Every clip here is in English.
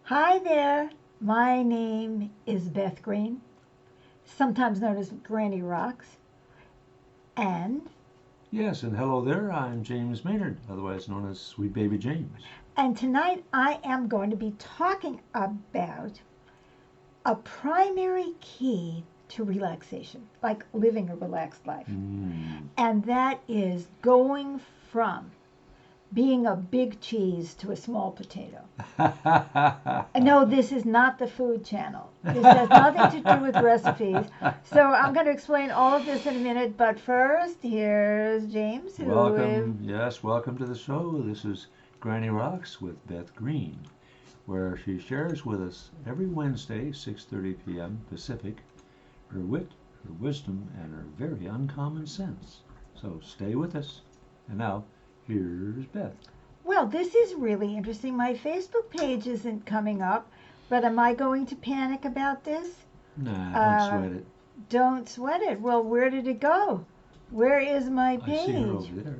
Hi there, my name is Beth Green, sometimes known as Granny Rocks, and Yes, and hello there. I'm James Maynard, otherwise known as Sweet Baby James. and tonight I am going to be talking about a primary key to relaxation, like living a relaxed life. Mm. And that is going from being a big cheese to a small potato. No, this is not the food channel. This has nothing to do with recipes. So I'm going to explain all of this in a minute. But first, here's James, who is. Welcome, yes, welcome to the show. This is Granny Rocks with Beth Green, where she shares with us every Wednesday, 6:30 p.m. Pacific, her wit, her wisdom, and her very uncommon sense. So stay with us. And now, here's Beth. Well, this is really interesting. My Facebook page isn't coming up, but am I going to panic about this? Nah, don't Uh, sweat it. don't sweat it. Well, where did it go? Where is my I see her page? over there.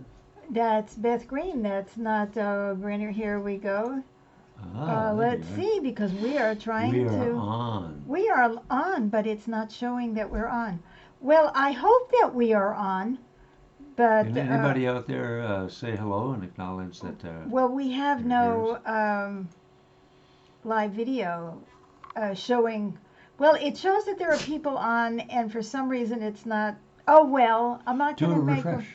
That's Beth Green. That's not Granny. Here we go. There Let's you are. see, because we are trying We are to. on. We are on, but it's not showing that we're on. Well, I hope that we are on, but Can anybody out there say hello and acknowledge that well, we have you're no live video showing. Well, it shows that there are people on, and for some reason it's not. Oh well, I'm not do going a to make refresh?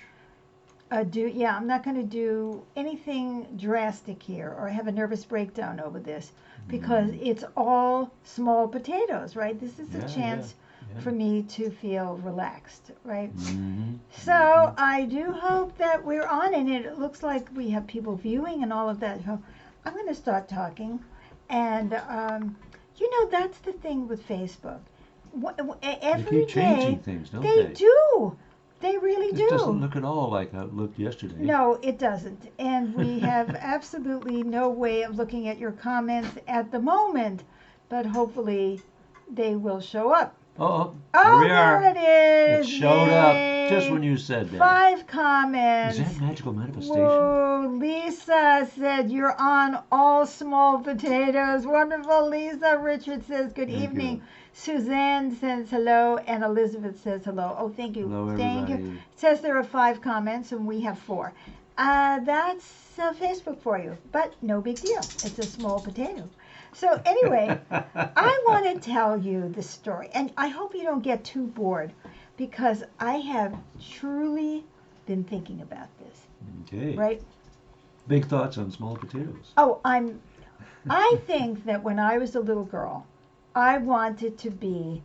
I'm not going to do anything drastic here or have a nervous breakdown over this because it's all small potatoes, right? This is a chance Yeah. for me to feel relaxed, right? Mm-hmm. So I do hope that we're on, and it looks like we have people viewing and all of that. So I'm going to start talking, and that's the thing with Facebook. They Every keep changing day things, don't they they? do. They really This doesn't do. look at all like how it looked yesterday. No, it doesn't. And we have absolutely no way of looking at your comments at the moment, but hopefully they will show up. Oh, here Oh, we there are. it is. It showed up just Yay. when you said that. 5 Is comments. that magical manifestation? Whoa, Lisa said you're on all small potatoes. Wonderful, Lisa. Richard says good Thank evening. you. Suzanne says hello, and Elizabeth says hello. Oh, thank you. Hello, Thank you. everybody. It says there are 5 comments, and we have 4. That's Facebook for you, but no big deal. It's a small potato. So anyway, I want to tell you the story, and I hope you don't get too bored, because I have truly been thinking about this. Okay. Right? Big thoughts on small potatoes. Oh, I think that when I was a little girl, I wanted to be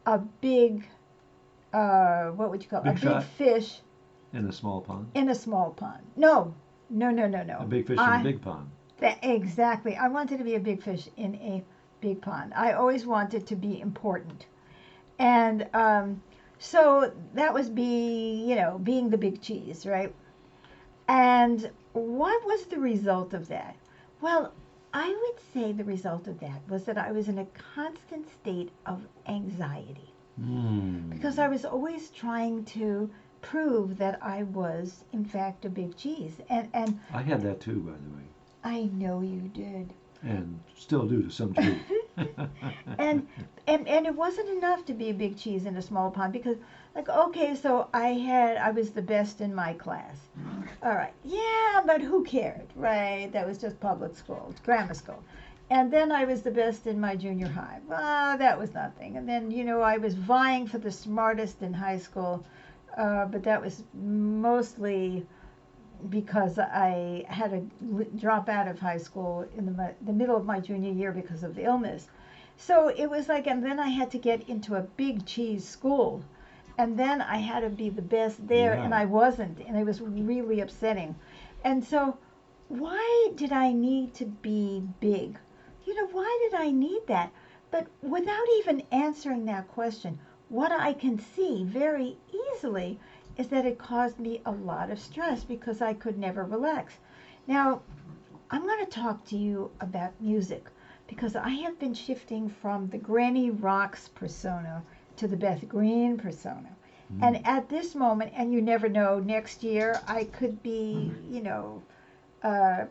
a big, what would you call it? Big A shot. big fish In a small pond. in a small pond. No, no, no, no, no. A big fish in a big pond. Exactly. I wanted to be a big fish in a big pond. I always wanted to be important. And so that was being the big cheese, right? And what was the result of that? Well, I would say the result of that was that I was in a constant state of anxiety because I was always trying to prove that I was, in fact, a big cheese. And I had that too, by the way. I know you did. And still do to some degree. and it wasn't enough to be a big cheese in a small pond because, like, okay, so I was the best in my class. All right, yeah, but who cared, right? That was just public school, grammar school. And then I was the best in my junior high. Well, that was nothing. And then I was vying for the smartest in high school, but that was mostly because I had to drop out of high school in the middle of my junior year because of the illness. So it was like, and then I had to get into a big cheese school, and then I had to be the best there, and I wasn't, and it was really upsetting. And so, why did I need to be big? Why did I need that? But without even answering that question, what I can see very easily is that it caused me a lot of stress because I could never relax. Now, I'm going to talk to you about music because I have been shifting from the Granny Rocks persona to the Beth Green persona. And at this moment, and you never know, next year I could be,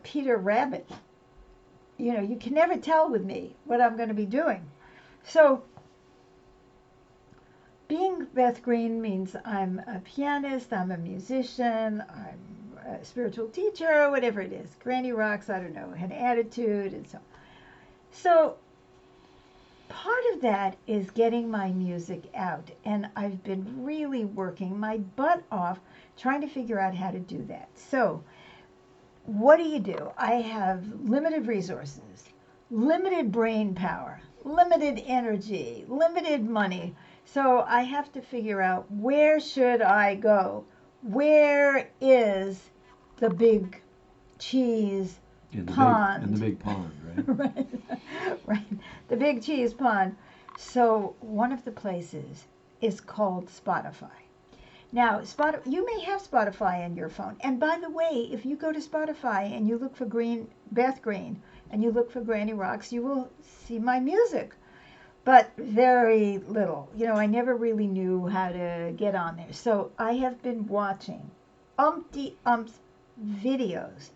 Peter Rabbit. you can never tell with me what I'm going to be doing. So being Beth Green means I'm a pianist, I'm a musician, I'm a spiritual teacher, whatever it is. Granny Rocks, I don't know, an attitude and so on. So part of that is getting my music out, and I've been really working my butt off trying to figure out how to do that. So what do? I have limited resources, limited brain power, limited energy, limited money. So I have to figure out, where should I go? Where is the big cheese pond? In the big pond, right? Right, right. The big cheese pond. So one of the places is called Spotify. Now, you may have Spotify on your phone. And by the way, if you go to Spotify and you look for Beth Green, and you look for Granny Rocks, you will see my music. But very little. I never really knew how to get on there. So I have been watching umpty umps videos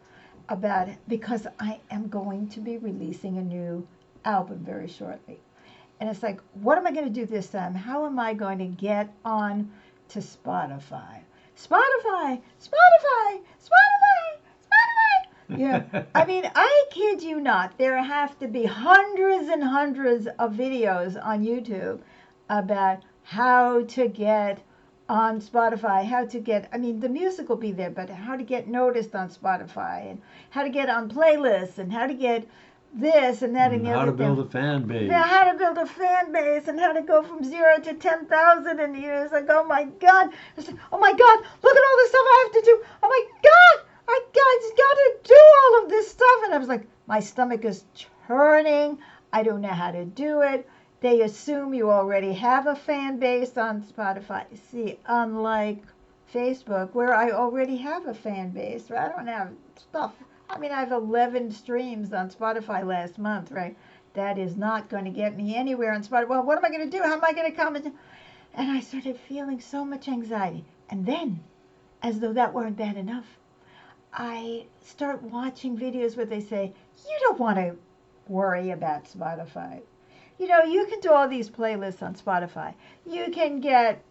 about it, because I am going to be releasing a new album very shortly. And it's like, what am I going to do this time? How am I going to get on to Spotify? Spotify, Spotify, Spotify, Spotify. Yeah, I mean, I kid you not. There have to be hundreds and hundreds of videos on YouTube about how to get on Spotify, the music will be there, but how to get noticed on Spotify, and how to get on playlists, and how to get this and that and the how other to build thing. a fan base. Yeah, how to build a fan base, and how to go from 0 to 10,000 in years. Like, oh my God. It's like, oh my God, look at all this stuff I have to do. Oh my God, I got to do all of this stuff. And I was like, my stomach is churning. I don't know how to do it. They assume you already have a fan base on Spotify. See, unlike Facebook, where I already have a fan base, I don't have stuff. I mean, I have 11 streams on Spotify last month, right? That is not going to get me anywhere on Spotify. Well, what am I going to do? How am I going to comment? And I started feeling so much anxiety. And then, as though that weren't bad enough, I start watching videos where they say, you don't want to worry about Spotify. You can do all these playlists on Spotify. You can get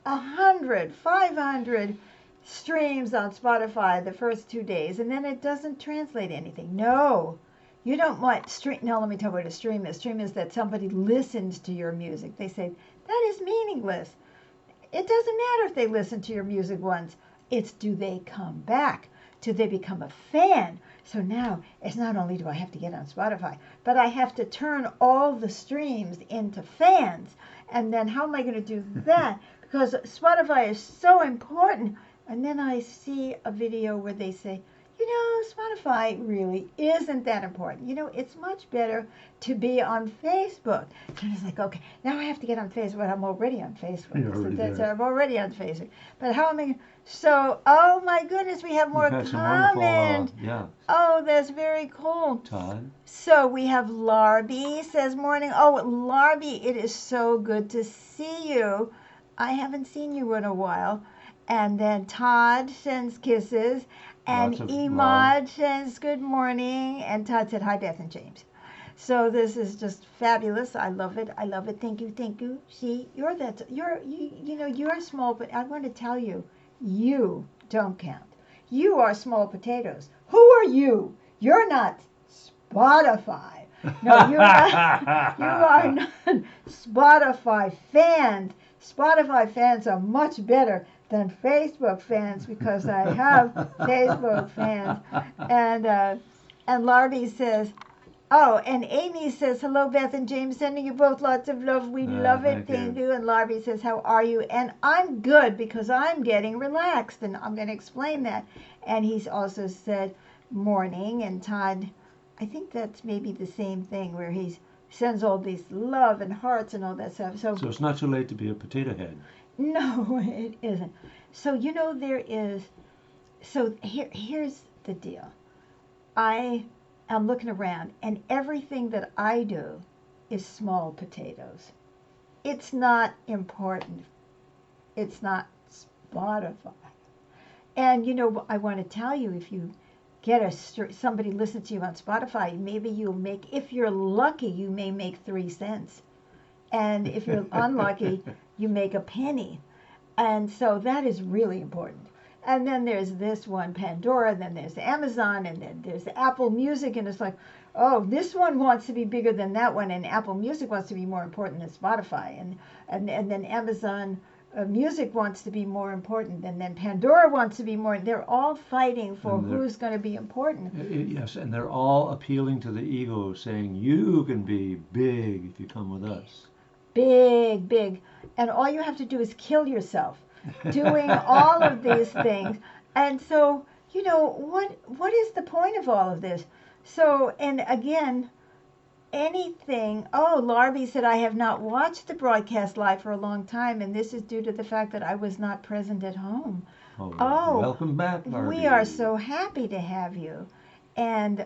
100, 500 streams on Spotify the first 2 days, and then it doesn't translate anything. No, you don't want stream. Now let me tell you what a stream is. Stream is that somebody listens to your music. They say, that is meaningless. It doesn't matter if they listen to your music once. It's, do they come back? Do they become a fan? So now, it's not only do I have to get on Spotify, but I have to turn all the streams into fans. And then how am I going to do that? Because Spotify is so important. And then I see a video where they say, Spotify really isn't that important. It's much better to be on Facebook. And it's like, okay, now I have to get on Facebook. I'm already on Facebook. I'm already on Facebook. But how am I? So, oh my goodness, we have more comment. Yeah. Oh, that's very cool. Todd. So we have Larby says morning. Oh, Larby, it is so good to see you. I haven't seen you in a while. And then Todd sends kisses. And Emad says good morning. And Todd said, hi, Beth and James. So this is just fabulous. I love it. I love it. Thank you. Thank you. See, you're small, but I want to tell you, you don't count. You are small potatoes. Who are you? You're not Spotify. No, you are not Spotify fans. Spotify fans are much better than Facebook fans, because I have Facebook fans. And Lardy says, oh, and Amy says, hello, Beth and James, sending you both lots of love. We love it. Thank you. And Larby says, how are you? And I'm good, because I'm getting relaxed, and I'm going to explain that. And he's also said morning. And Todd, I think that's maybe the same thing, where he sends all these love and hearts and all that stuff. So it's not too late to be a potato head. No, it isn't. So, here's the deal. I am looking around, and everything that I do is small potatoes. It's not important. It's not Spotify. And, I want to tell you, if you get somebody listen to you on Spotify, maybe you'll make, if you're lucky, you may make 3 cents. And if you're unlucky, you make a penny. And so that is really important. And then there's this one, Pandora, and then there's Amazon, and then there's Apple Music, and it's like, oh, this one wants to be bigger than that one, and Apple Music wants to be more important than Spotify, and then Amazon Music wants to be more important, and then Pandora wants to be more. They're all fighting for who's going to be important. Yes, and they're all appealing to the ego, saying you can be big if you come with us. Big, big, and all you have to do is kill yourself doing all of these things. And so, what is the point of all of this? So, and again, anything. Oh, Larby said, I have not watched the broadcast live for a long time, and this is due to the fact that I was not present at home. Oh, welcome back, Larby. We are so happy to have you. And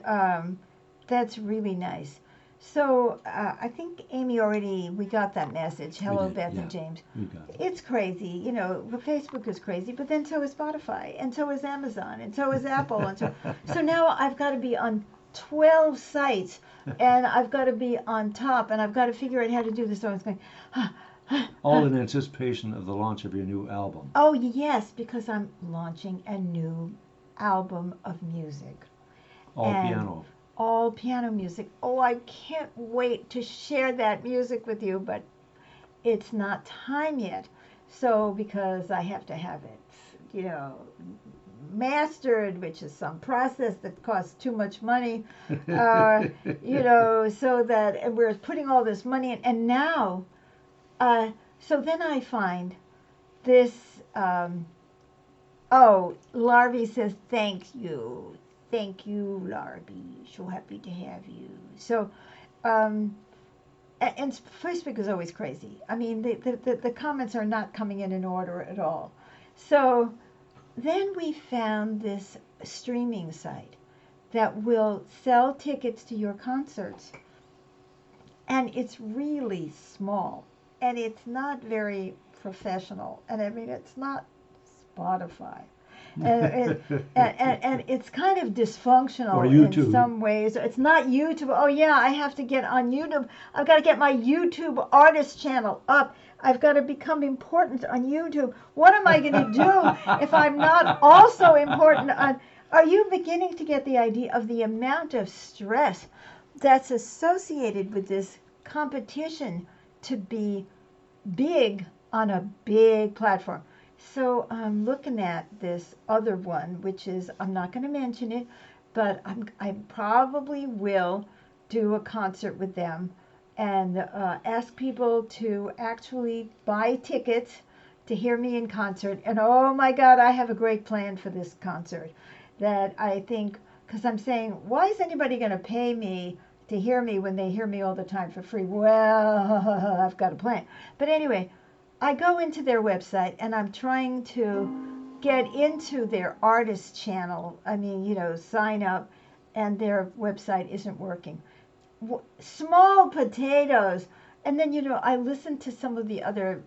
that's really nice. So I think Amy we got that message. Hello, Beth and James. We got it. It's crazy. Facebook is crazy, but then so is Spotify, and so is Amazon, and so is Apple. And so now I've got to be on 12 sites, and I've got to be on top, and I've got to figure out how to do this. So I was going, all in anticipation of the launch of your new album. Oh, yes, because I'm launching a new album of music. All piano. All piano music. Oh, I can't wait to share that music with you, but it's not time yet. So, because I have to have it, mastered, which is some process that costs too much money, so that, and we're putting all this money in, and now, so then I find this, Larby says, thank you, Larby, so happy to have you. So, and Facebook is always crazy. I mean, the comments are not coming in order at all. So then we found this streaming site that will sell tickets to your concerts. And it's really small. And it's not very professional. And I mean, it's not Spotify. And it's kind of dysfunctional in some ways. It's not YouTube. Oh yeah, I have to get on YouTube. I've got to get my YouTube artist channel up. I've got to become important on YouTube. What am I going to do if I'm not also important on? Are you beginning to get the idea of the amount of stress that's associated with this competition to be big on a big platform? So I'm looking at this other one, which is, I'm not going to mention it, but I probably will do a concert with them and ask people to actually buy tickets to hear me in concert. And oh my God, I have a great plan for this concert that I think, because I'm saying, why is anybody going to pay me to hear me when they hear me all the time for free? Well, I've got a plan. But anyway, I go into their website and I'm trying to get into their artist channel. I mean, sign up, and their website isn't working. Small potatoes. And then, I listen to some of the other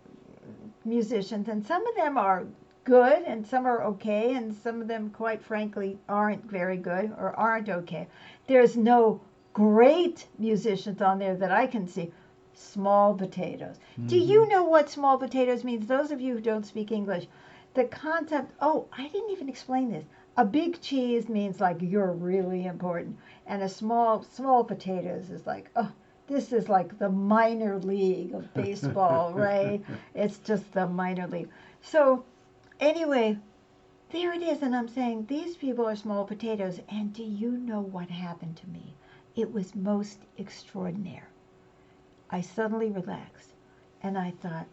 musicians, and some of them are good and some are okay, and some of them, quite frankly, aren't very good or aren't okay. There's no great musicians on there that I can see. Small potatoes. Mm-hmm. Do you know what small potatoes means? Those of you who don't speak English, the concept, I didn't even explain this. A big cheese means like you're really important, and a small potatoes is like, this is like the minor league of baseball, right? It's just the minor league. So anyway, there it is, and I'm saying these people are small potatoes, and do you know what happened to me? It was most extraordinary. I suddenly relaxed, and I thought,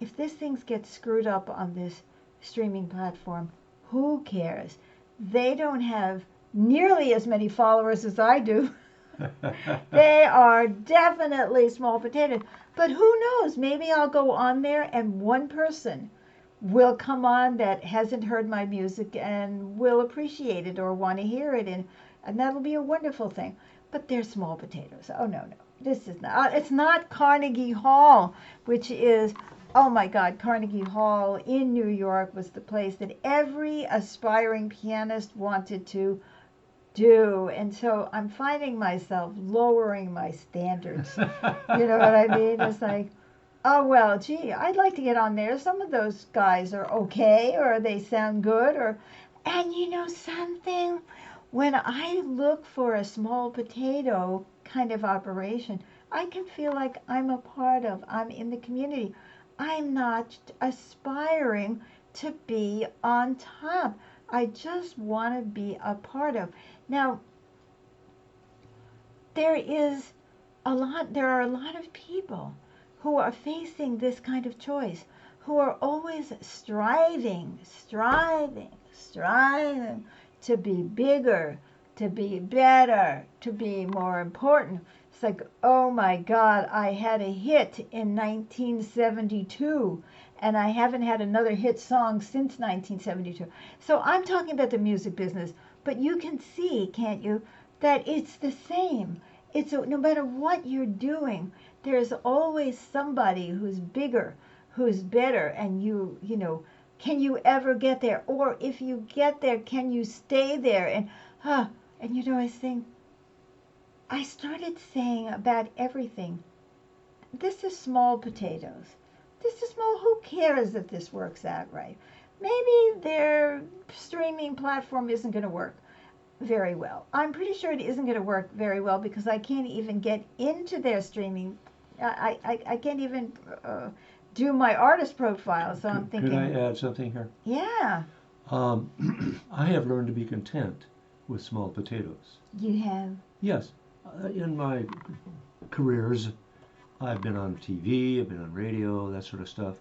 if this thing gets screwed up on this streaming platform, who cares? They don't have nearly as many followers as I do. They are definitely small potatoes. But who knows? Maybe I'll go on there and one person will come on that hasn't heard my music and will appreciate it or want to hear it, and that'll be a wonderful thing. But they're small potatoes. Oh, no. This is not, it's not Carnegie Hall, which is, oh my God, Carnegie Hall in New York was the place that every aspiring pianist wanted to do. And so I'm finding myself lowering my standards. You know what I mean? It's like, oh, well, gee, I'd like to get on there. Some of those guys are okay, or they sound good, or, and you know something? When I look for a small potato kind of operation, I can feel like I'm in the community. I'm not aspiring to be on top. I just want to be a part of. Now, there are a lot of people who are facing this kind of choice, who are always striving to be bigger, to be better, to be more important. It's like, oh my God, I had a hit in 1972 and I haven't had another hit song since 1972. So I'm talking about the music business, but you can see, can't you, that it's the same. No matter what you're doing, there's always somebody who's bigger, who's better, and you know, can you ever get there? Or if you get there, can you stay there? And you know, I started saying about everything, this is small potatoes. This is small. Who cares if this works out right? Maybe their streaming platform isn't going to work very well. I'm pretty sure it isn't going to work very well because I can't even get into their streaming. I can't even do my artist profile. So I'm thinking. Could I add something here? Yeah. I have learned to be content with small potatoes. You have? Yes. In my careers, I've been on TV, I've been on radio, that sort of stuff.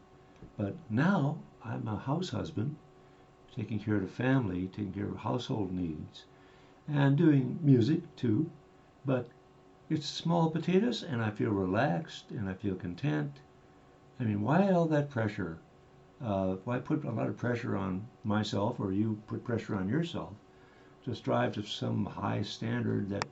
But now I'm a house husband, taking care of the family, taking care of household needs, and doing music too. But it's small potatoes, and I feel relaxed and I feel content. I mean, why all that pressure? Why put a lot of pressure on myself, or you put pressure on yourself to strive to some high standard that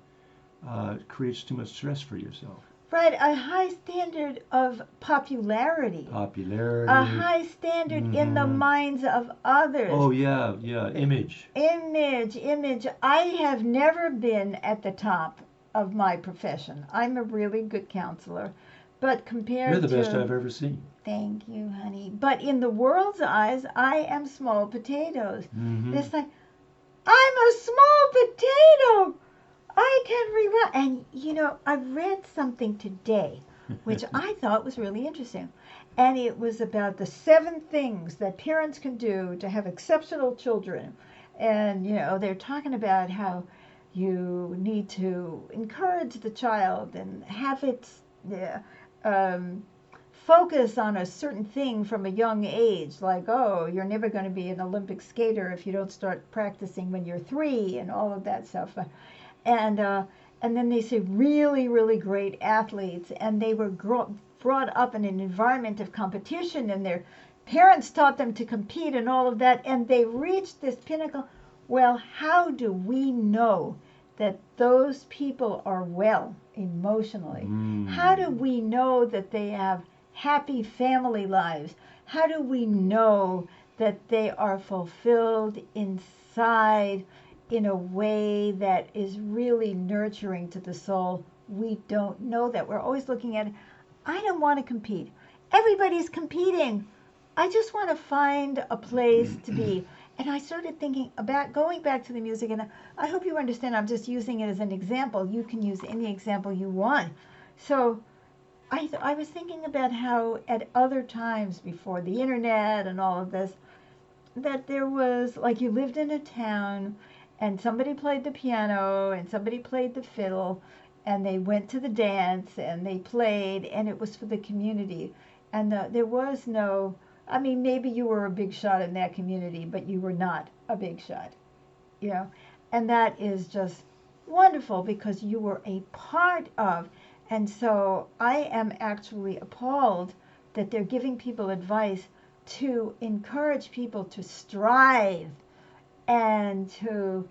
creates too much stress for yourself? Right, a high standard of popularity. Popularity. A high standard in the minds of others. Oh, yeah, yeah, image. Image. I have never been at the top of my profession. I'm a really good counselor. But compared to... You're the best I've ever seen. Thank you, honey. But in the world's eyes, I am small potatoes. It's like, I'm a small potato. I can rely. And, you know, I read something today, which I thought was really interesting. And it was about the 7 things that parents can do to have exceptional children. And, you know, they're talking about how you need to encourage the child and have it focus on a certain thing from a young age. Like, oh, you're never going to be an Olympic skater if you don't start practicing when you're 3 and all of that stuff. And then they say really, really great athletes, and they were brought up in an environment of competition, and their parents taught them to compete and all of that, and they reached this pinnacle. Well, how do we know that those people are well emotionally? How do we know that they have happy family lives? How do we know that they are fulfilled inside in a way that is really nurturing to the soul? We don't know that. We're always looking at, I don't want to compete. Everybody's competing. I just want to find a place to be. And I started thinking about going back to the music, and I hope you understand I'm just using it as an example. You can use any example you want. So I was thinking about how at other times before the internet and all of this, that there was, like, you lived in a town and somebody played the piano and somebody played the fiddle, and they went to the dance and they played, and it was for the community. And there was no, I mean, maybe you were a big shot in that community, but you were not a big shot, you know. And that is just wonderful because you were a part of. And so I am actually appalled that they're giving people advice to encourage people to strive and to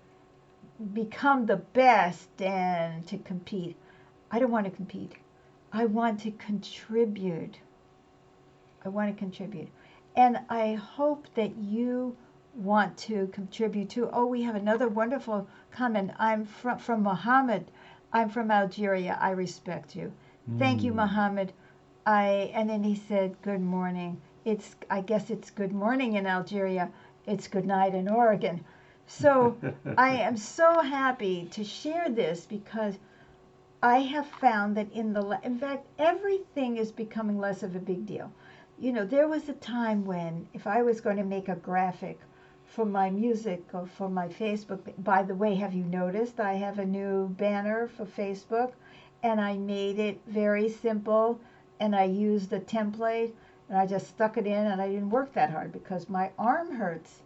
become the best and to compete. I don't want to compete. I want to contribute. I want to contribute. And I hope that you want to contribute too. Oh, we have another wonderful comment. I'm from Muhammad. I'm from Algeria. I respect you. Thank you, Muhammad. And then he said, good morning. I guess it's good morning in Algeria. It's good night in Oregon. So I am so happy to share this because I have found that in fact, everything is becoming less of a big deal. There was a time when if I was going to make a graphic for my music or for my Facebook, by the way, have you noticed I have a new banner for Facebook and I made it very simple and I used a template and I just stuck it in and I didn't work that hard because my arm hurts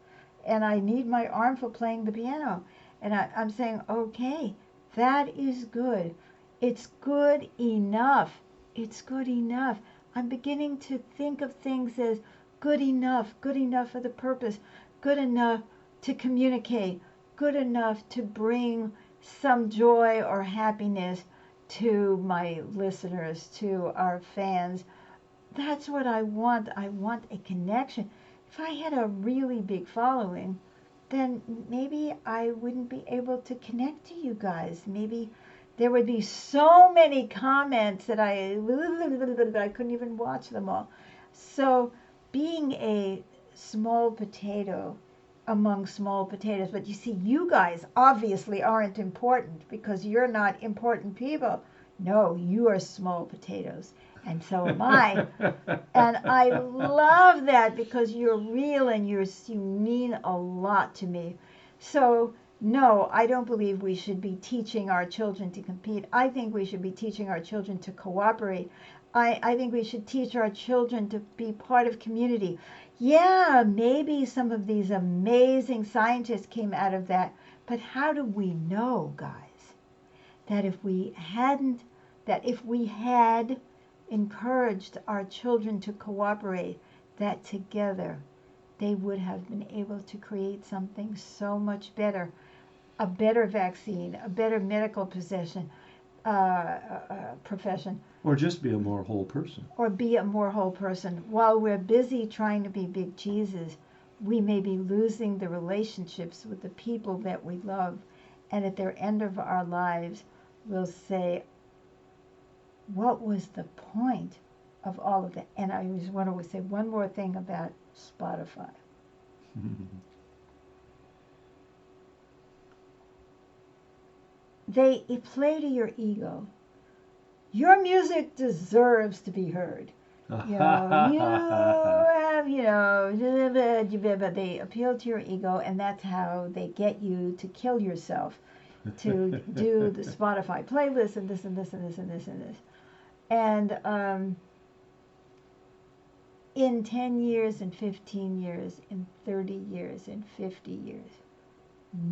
and I need my arm for playing the piano. And I'm saying, okay, that is good. It's good enough. It's good enough. I'm beginning to think of things as good enough for the purpose, good enough to communicate, good enough to bring some joy or happiness to my listeners, to our fans. That's what I want. I want a connection. If I had a really big following, then maybe I wouldn't be able to connect to you guys. Maybe there would be so many comments that I couldn't even watch them all. So being a small potato among small potatoes, but you see, you guys obviously aren't important because you're not important people. No, you are small potatoes, and so am I. And I love that because you're real and you mean a lot to me. So no, I don't believe we should be teaching our children to compete. I think we should be teaching our children to cooperate. I think we should teach our children to be part of community. Yeah, maybe some of these amazing scientists came out of that, but how do we know, guys, that if we had encouraged our children to cooperate, that together they would have been able to create something so much better, a better vaccine, a better medical profession, or just be a more whole person. Or be a more whole person. While we're busy trying to be big cheeses, we may be losing the relationships with the people that we love. And at their end of our lives, we'll say, what was the point of all of that? And I just want to say one more thing about Spotify. They play to your ego. Your music deserves to be heard. You have, they appeal to your ego, and that's how they get you to kill yourself, to do the Spotify playlist and this and this and this and this and this. And in 10 years, in 15 years, in 30 years, in 50 years,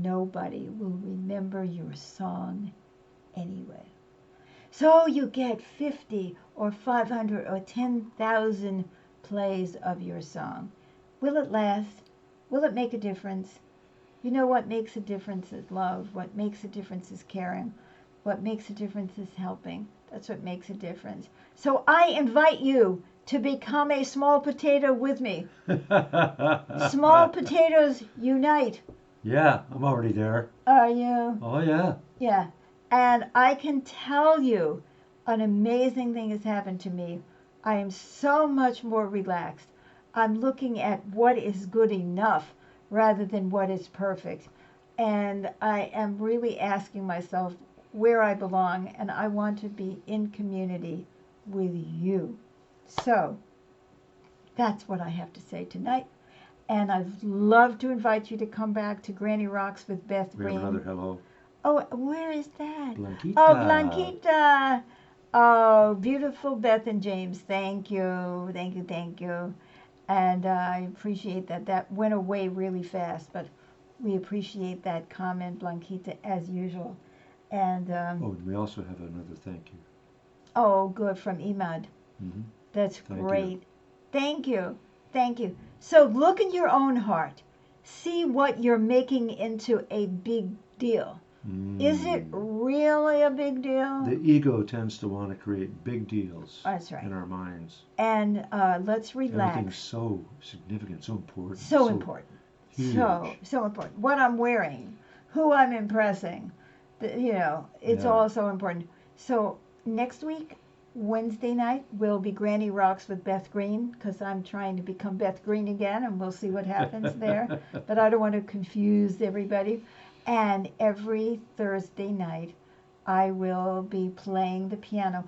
nobody will remember your song anyway. So you get 50 or 500 or 10,000 plays of your song. Will it last? Will it make a difference? You know what makes a difference is love. What makes a difference is caring. What makes a difference is helping. That's what makes a difference. So I invite you to become a small potato with me. Small potatoes unite. Yeah, I'm already there. Are you? Oh, yeah. Yeah. And I can tell you an amazing thing has happened to me. I am so much more relaxed. I'm looking at what is good enough rather than what is perfect. And I am really asking myself where I belong, and I want to be in community with you. So that's what I have to say tonight. And I'd love to invite you to come back to Granny Rocks with Beth Green. We have another hello. Oh, where is that? Blanquita. Oh, Blanquita. Oh, beautiful Beth and James. Thank you. Thank you. Thank you. And I appreciate that. That went away really fast, but we appreciate that comment, Blanquita, as usual. And we also have another thank you. Oh, good, from Imad. Mm-hmm. That's great. Thank you. Thank you. So look in your own heart. See what you're making into a big deal. Is it really a big deal? The ego tends to want to create big deals. That's right. In our minds. And let's relax. Everything's so significant, so important. So important. Huge. So important. What I'm wearing, who I'm impressing. You know, it's Yeah. all so important. So next week, Wednesday night, will be Granny Rocks with Beth Green, because I'm trying to become Beth Green again, and we'll see what happens there. But I don't want to confuse everybody. And every Thursday night, I will be playing the piano.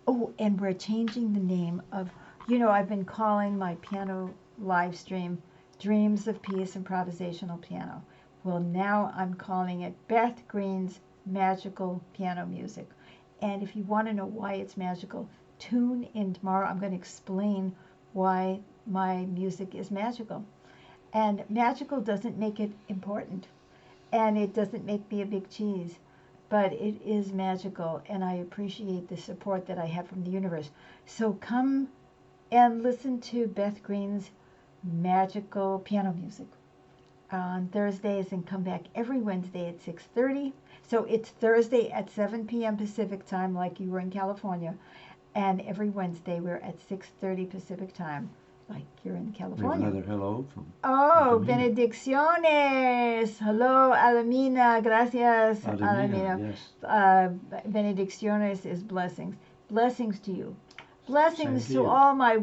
Oh, and we're changing the name of, you know, I've been calling my piano live stream Dreams of Peace Improvisational Piano. Well, now I'm calling it Beth Green's Magical Piano Music. And if you want to know why it's magical, tune in tomorrow. I'm going to explain why my music is magical. And magical doesn't make it important, and it doesn't make me a big cheese, but it is magical, and I appreciate the support that I have from the universe. So come and listen to Beth Green's magical piano music on Thursdays, and come back every Wednesday at 6:30. So it's Thursday at 7 p.m. Pacific time, like you were in California, and every Wednesday we're at 6:30 Pacific time, like you're in We have California. another hello from Oh, Alamina. benedicciones. Hello, Alamina. Gracias, Alamina, Alamina. yes. Benedicciones is blessings. Blessings to you. Blessings Same to to you. all my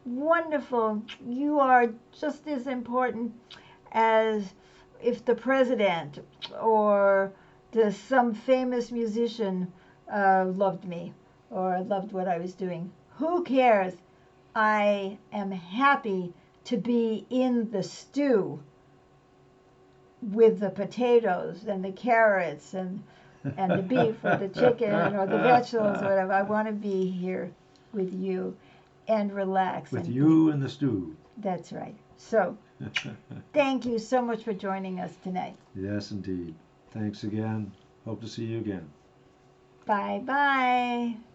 wonderful. You are just as important as if the president or some famous musician loved me or loved what I was doing. Who cares? I am happy to be in the stew with the potatoes and the carrots and the beef or the chicken or the vegetables or whatever. I want to be here with you and relax. With and you in the stew. That's right. So thank you so much for joining us tonight. Yes, indeed. Thanks again. Hope to see you again. Bye bye.